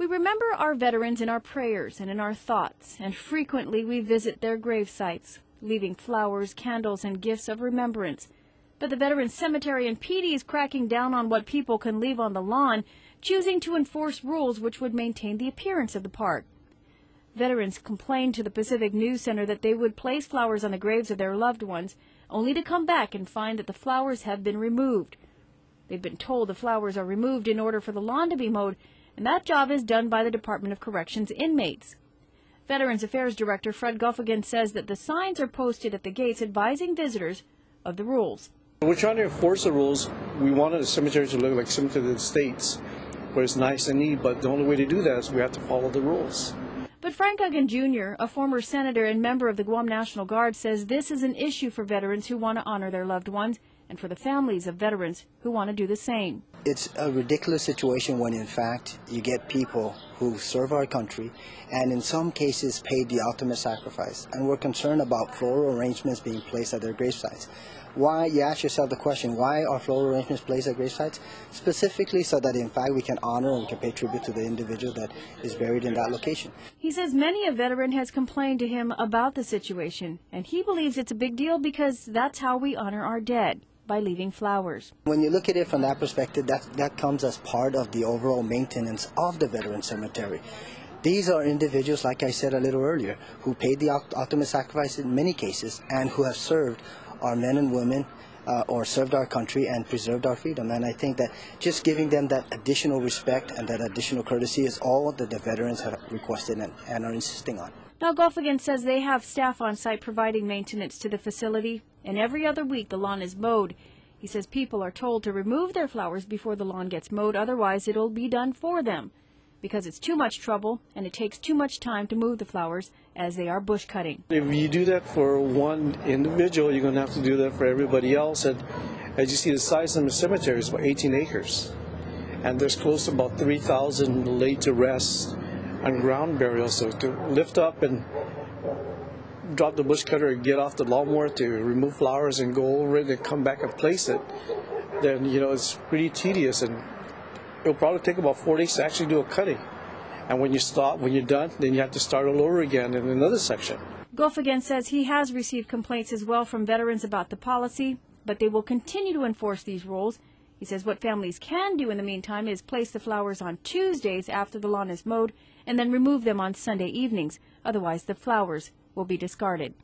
We remember our veterans in our prayers and in our thoughts, and frequently we visit their grave sites, leaving flowers, candles, and gifts of remembrance. But the Veterans Cemetery in PD is cracking down on what people can leave on the lawn, choosing to enforce rules which would maintain the appearance of the park. Veterans complained to the Pacific News Center that they would place flowers on the graves of their loved ones, only to come back and find that the flowers have been removed. They've been told the flowers are removed in order for the lawn to be mowed, and that job is done by the Department of Corrections inmates. Veterans Affairs Director Fred Guffigan says that the signs are posted at the gates advising visitors of the rules. We're trying to enforce the rules. We wanted the cemetery to look like cemetery of the States, where it's nice and neat, but the only way to do that is we have to follow the rules. But Frank Uggan Jr., a former senator and member of the Guam National Guard, says this is an issue for veterans who want to honor their loved ones and for the families of veterans who want to do the same. It's a ridiculous situation when, in fact, you get people who serve our country and in some cases paid the ultimate sacrifice. And we're concerned about floral arrangements being placed at their gravesites. Why, you ask yourself the question, why are floral arrangements placed at gravesites? Specifically so that, in fact, we can honor and we can pay tribute to the individual that is buried in that location. He says many a veteran has complained to him about the situation, and he believes it's a big deal because that's how we honor our dead, by leaving flowers. When you look at it from that perspective, that comes as part of the overall maintenance of the veteran cemetery. These are individuals, like I said a little earlier, who paid the ultimate sacrifice in many cases and who have served our men and women or served our country and preserved our freedom. And I think that just giving them that additional respect and that additional courtesy is all that the veterans have requested and are insisting on. Now, Guffigan says they have staff on site providing maintenance to the facility, and every other week the lawn is mowed. He says people are told to remove their flowers before the lawn gets mowed, otherwise it'll be done for them, because it's too much trouble and it takes too much time to move the flowers as they are bush cutting. If you do that for one individual, you're going to have to do that for everybody else. And as you see, the size of the cemetery is about 18 acres. And there's close to about 3,000 laid to rest on ground burial. So to lift up and drop the bush cutter and get off the lawnmower to remove flowers and go over it and come back and place it, then, it's pretty tedious. And it'll probably take about 4 days to actually do a cutting. And when you're done, then you have to start all over again in another section. Guffigan says he has received complaints as well from veterans about the policy, but they will continue to enforce these rules. He says what families can do in the meantime is place the flowers on Tuesdays after the lawn is mowed and then remove them on Sunday evenings. Otherwise, the flowers will be discarded.